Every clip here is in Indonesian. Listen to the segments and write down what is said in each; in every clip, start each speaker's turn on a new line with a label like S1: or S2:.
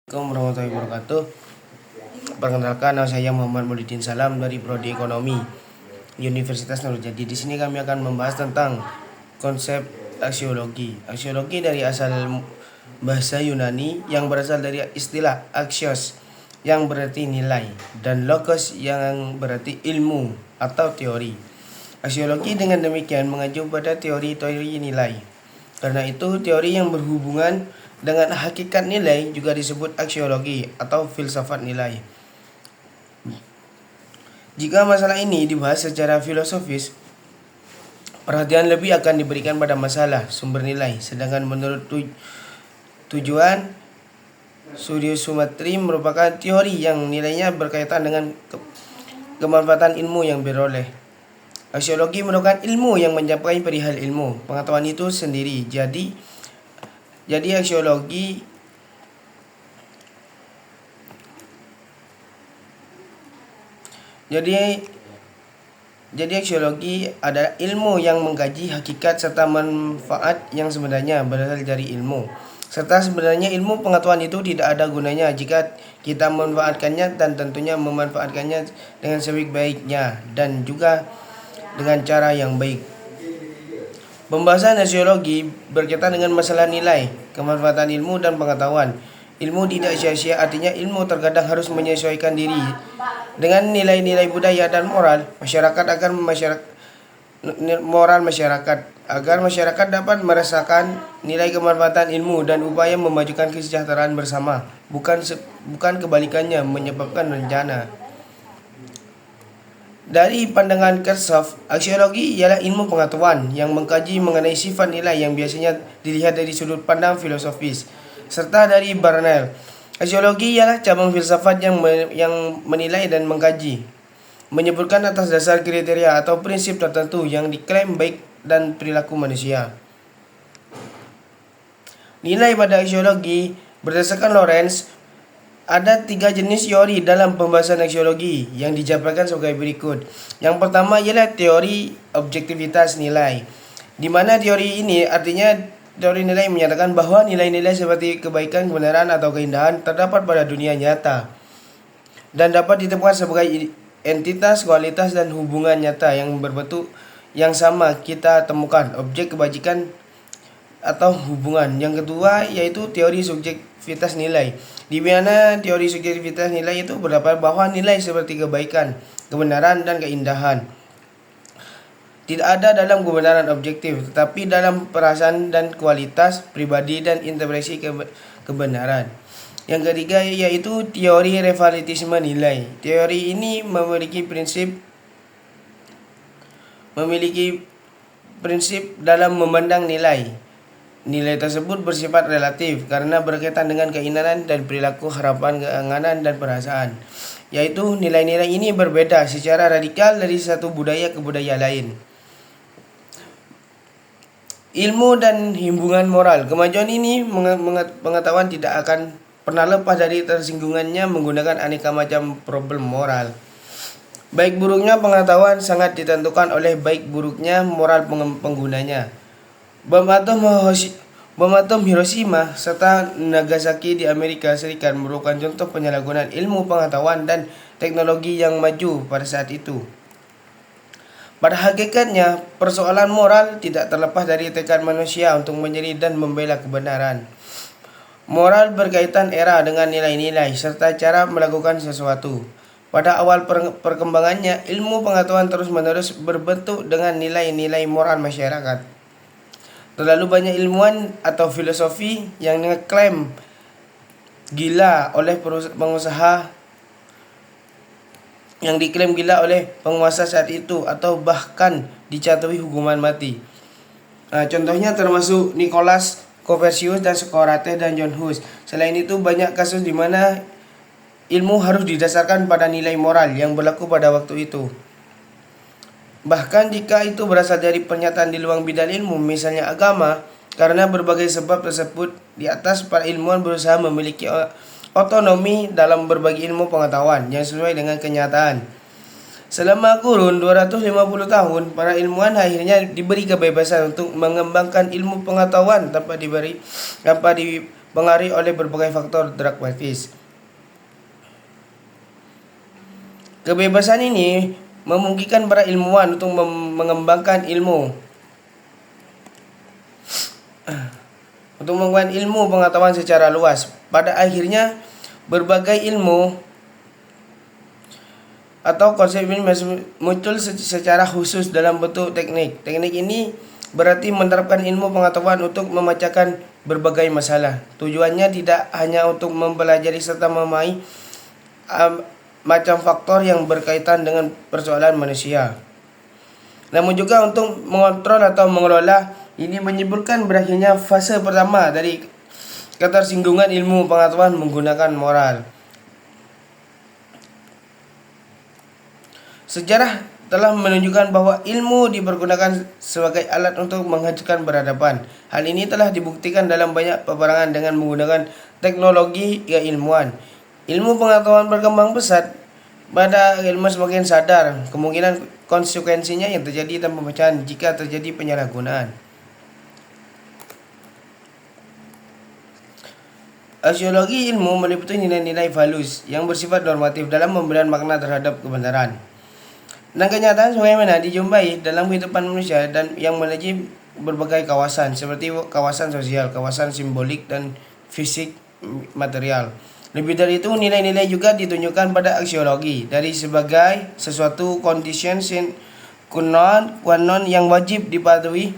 S1: Assalamualaikum warahmatullahi wabarakatuh. Perkenalkan, nama saya Muhammad Maulidin Salam dari Prodi Ekonomi Universitas Nurjadi. Di sini kami akan membahas tentang konsep aksiologi. Aksiologi dari asal bahasa Yunani yang berasal dari istilah axios yang berarti nilai dan logos yang berarti ilmu atau teori. Aksiologi dengan demikian mengacu pada teori-teori nilai. Karena itu, teori yang berhubungan dengan hakikat nilai juga disebut aksiologi atau filsafat nilai. Jika masalah ini dibahas secara filosofis, perhatian lebih akan diberikan pada masalah sumber nilai. Sedangkan menurut tujuan studiometri merupakan teori yang nilainya berkaitan dengan kemanfaatan ilmu yang beroleh. Aksiologi merupakan ilmu yang mencapai perihal ilmu pengetahuan itu sendiri. Jadi aksiologi adalah ilmu yang mengkaji hakikat serta manfaat yang sebenarnya berasal dari ilmu. Serta sebenarnya ilmu pengetahuan itu tidak ada gunanya jika kita memanfaatkannya, dan tentunya memanfaatkannya dengan sebaik-baiknya dan juga dengan cara yang baik. Pembahasan aksiologi berkaitan dengan masalah nilai, kemanfaatan ilmu dan pengetahuan. Ilmu tidak sia-sia, artinya ilmu terkadang harus menyesuaikan diri dengan nilai-nilai budaya dan moral masyarakat agar masyarakat dapat merasakan nilai kemanfaatan ilmu dan upaya memajukan kesejahteraan bersama, bukan kebalikannya menyebabkan bencana. Dari pandangan Kirchhoff, aksiologi ialah ilmu pengetahuan yang mengkaji mengenai sifat nilai yang biasanya dilihat dari sudut pandang filosofis. Serta dari Barnell, aksiologi ialah cabang filsafat yang menilai dan mengkaji, menyebutkan atas dasar kriteria atau prinsip tertentu yang diklaim baik dan perilaku manusia. Nilai pada aksiologi berdasarkan Lawrence, ada 3 jenis teori dalam pembahasan aksiologi yang dijabarkan sebagai berikut. Yang pertama ialah teori objektivitas nilai, di mana teori ini artinya teori nilai menyatakan bahwa nilai-nilai seperti kebaikan, kebenaran, atau keindahan terdapat pada dunia nyata dan dapat ditemukan sebagai entitas, kualitas, dan hubungan nyata yang berbentuk yang sama kita temukan objek kebajikan atau hubungan. Yang kedua yaitu teori subjektivitas nilai, di mana teori subjektivitas nilai itu berpendapat bahwa nilai seperti kebaikan, kebenaran, dan keindahan tidak ada dalam kebenaran objektif, tetapi dalam perasaan dan kualitas pribadi dan interpretasi kebenaran. Yang ketiga yaitu teori relativisme nilai. Teori ini memiliki prinsip dalam memandang nilai. Nilai tersebut bersifat relatif karena berkaitan dengan keinginan dan perilaku, harapan, keinginan, dan perasaan. Yaitu nilai-nilai ini berbeda secara radikal dari satu budaya ke budaya lain. Ilmu dan hubungan moral. Kemajuan ini pengetahuan tidak akan pernah lepas dari tersinggungannya menggunakan aneka macam problem moral. Baik buruknya pengetahuan sangat ditentukan oleh baik buruknya moral penggunanya. Bom atom Hiroshima serta Nagasaki di Amerika Serikat merupakan contoh penyalahgunaan ilmu pengetahuan dan teknologi yang maju pada saat itu. Pada hakikatnya, persoalan moral tidak terlepas dari tekad manusia untuk mencari dan membela kebenaran. Moral berkaitan erat dengan nilai-nilai serta cara melakukan sesuatu. Pada awal perkembangannya, ilmu pengetahuan terus-menerus berbentuk dengan nilai-nilai moral masyarakat. Terlalu banyak ilmuwan atau filosofi yang diklaim gila oleh penguasa saat itu atau bahkan dijatuhi hukuman mati. Contohnya termasuk Nicholas Copernicus dan Socrates dan John Hus. Selain itu banyak kasus di mana ilmu harus didasarkan pada nilai moral yang berlaku pada waktu itu. Bahkan jika itu berasal dari pernyataan di luar bidang ilmu, misalnya agama, karena berbagai sebab tersebut di atas, para ilmuwan berusaha memiliki otonomi dalam berbagi ilmu pengetahuan yang sesuai dengan kenyataan. Selama kurun 250 tahun, para ilmuwan akhirnya diberi kebebasan untuk mengembangkan ilmu pengetahuan tanpa dipengaruhi oleh berbagai faktor dramatis. Kebebasan ini memungkinkan para ilmuwan untuk mengembangkan ilmu pengetahuan secara luas. Pada akhirnya, berbagai ilmu atau konsep ini muncul secara khusus dalam bentuk teknik. Teknik ini berarti menerapkan ilmu pengetahuan untuk memecahkan berbagai masalah. Tujuannya tidak hanya untuk mempelajari serta memahami macam faktor yang berkaitan dengan persoalan manusia, namun juga untuk mengontrol atau mengelola. Ini menyebutkan berakhirnya fase pertama dari ketersinggungan ilmu pengetahuan menggunakan moral. Sejarah telah menunjukkan bahwa ilmu dipergunakan sebagai alat untuk menghancurkan peradaban. Hal ini telah dibuktikan dalam banyak peperangan dengan menggunakan teknologi keilmuan. Ilmu pengetahuan berkembang pesat pada ilmu semakin sadar kemungkinan konsekuensinya yang terjadi dan pemecahan jika terjadi penyalahgunaan. Aksiologi ilmu meliputi nilai-nilai values yang bersifat normatif dalam memberikan makna terhadap kebenaran. Dan kenyataan sebagaimana dijumpai dalam kehidupan manusia dan yang menuju berbagai kawasan seperti kawasan sosial, kawasan simbolik, dan fisik material. Lebih dari itu, nilai-nilai juga ditunjukkan pada aksiologi dari sebagai sesuatu conditions kunon yang wajib dipatuhi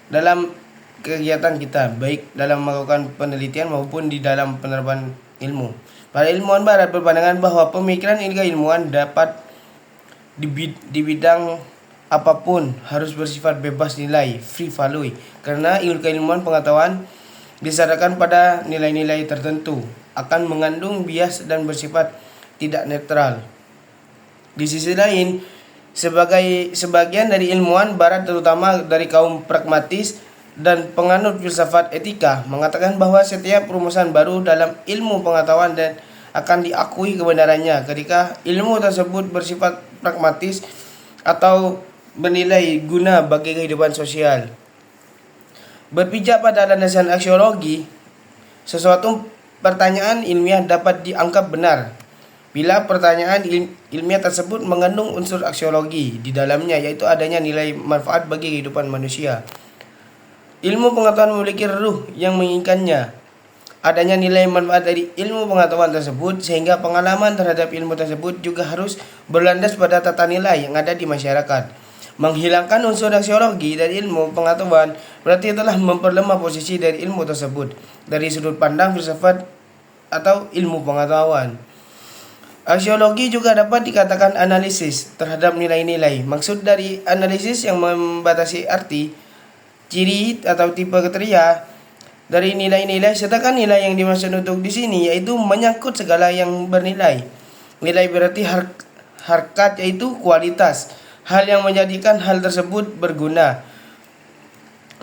S1: dalam kegiatan kita, baik dalam melakukan penelitian maupun di dalam penerapan ilmu. Para ilmuwan barat berpandangan bahwa pemikiran ilmuwan dapat di bidang apapun harus bersifat bebas nilai, free value, karena keilmuan pengetahuan disasarkan pada nilai-nilai tertentu, akan mengandung bias dan bersifat tidak netral. Di sisi lain, sebagian dari ilmuwan barat, terutama dari kaum pragmatis dan penganut filsafat etika, mengatakan bahwa setiap rumusan baru dalam ilmu pengetahuan dan akan diakui kebenarannya ketika ilmu tersebut bersifat pragmatis atau bernilai guna bagi kehidupan sosial. Berpijak pada landasan aksiologi, sesuatu pertanyaan ilmiah dapat dianggap benar bila pertanyaan ilmiah tersebut mengandung unsur aksiologi di dalamnya, yaitu adanya nilai manfaat bagi kehidupan manusia. Ilmu pengetahuan memiliki ruh yang menginginkannya adanya nilai manfaat dari ilmu pengetahuan tersebut, sehingga pengalaman terhadap ilmu tersebut juga harus berlandas pada tata nilai yang ada di masyarakat. Menghilangkan unsur aksiologi dari ilmu pengetahuan berarti telah memperlemah posisi dari ilmu tersebut dari sudut pandang filsafat atau ilmu pengetahuan. Aksiologi juga dapat dikatakan analisis terhadap nilai-nilai. Maksud dari analisis yang membatasi arti, ciri atau tipe kriteria dari nilai-nilai, sedangkan nilai yang dimaksud untuk di sini yaitu menyangkut segala yang bernilai. Nilai berarti harkat, yaitu kualitas, hal yang menjadikan hal tersebut berguna.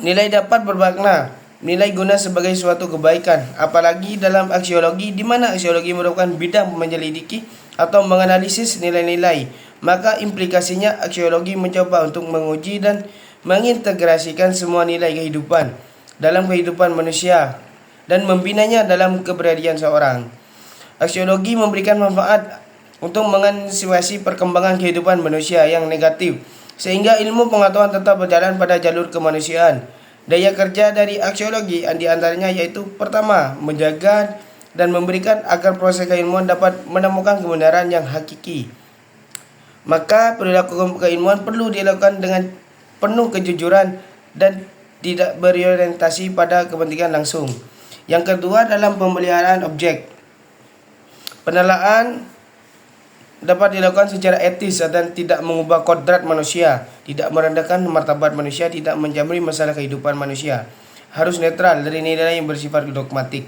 S1: Nilai dapat bermakna nilai guna sebagai suatu kebaikan, apalagi dalam aksiologi, di mana aksiologi merupakan bidang menyelidiki atau menganalisis nilai-nilai. Maka implikasinya aksiologi mencoba untuk menguji dan mengintegrasikan semua nilai kehidupan dalam kehidupan manusia dan membinanya dalam kepribadian seorang. Aksiologi memberikan manfaat untuk mengantisipasi perkembangan kehidupan manusia yang negatif, sehingga ilmu pengetahuan tetap berjalan pada jalur kemanusiaan. Daya kerja dari aksiologi diantaranya yaitu pertama, menjaga dan memberikan agar proses keilmuan dapat menemukan kebenaran yang hakiki. Maka perilaku keilmuan perlu dilakukan dengan penuh kejujuran dan tidak berorientasi pada kepentingan langsung. Yang kedua, dalam pemeliharaan objek, penelaah dapat dilakukan secara etis dan tidak mengubah kodrat manusia, tidak merendahkan martabat manusia, tidak mencampuri masalah kehidupan manusia. Harus netral dari nilai yang bersifat dogmatik,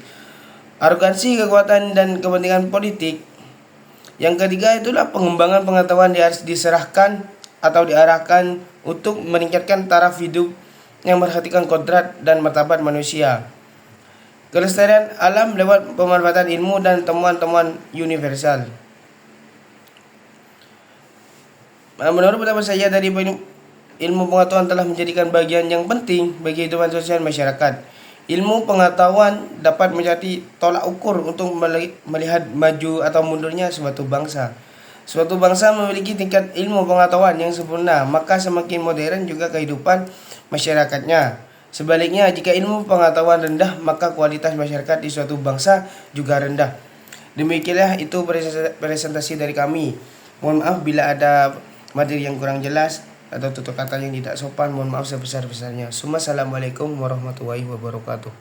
S1: arogansi, kekuatan, dan kepentingan politik. Yang ketiga, itulah pengembangan pengetahuan harus diserahkan atau diarahkan untuk meningkatkan taraf hidup yang memperhatikan kodrat dan martabat manusia. Kelestarian alam lewat pemanfaatan ilmu dan temuan-temuan universal. Menurut pendapat saya, dari ilmu pengetahuan telah menjadikan bagian yang penting bagi kehidupan sosial masyarakat. Ilmu pengetahuan dapat menjadi tolak ukur untuk melihat maju atau mundurnya suatu bangsa. Suatu bangsa memiliki tingkat ilmu pengetahuan yang sempurna, maka semakin modern juga kehidupan masyarakatnya. Sebaliknya, jika ilmu pengetahuan rendah, maka kualitas masyarakat di suatu bangsa juga rendah. Demikianlah itu presentasi dari kami. Mohon maaf bila ada materi yang kurang jelas atau tutur kata yang tidak sopan, mohon maaf sebesar-besarnya. Assalamualaikum warahmatullahi wabarakatuh.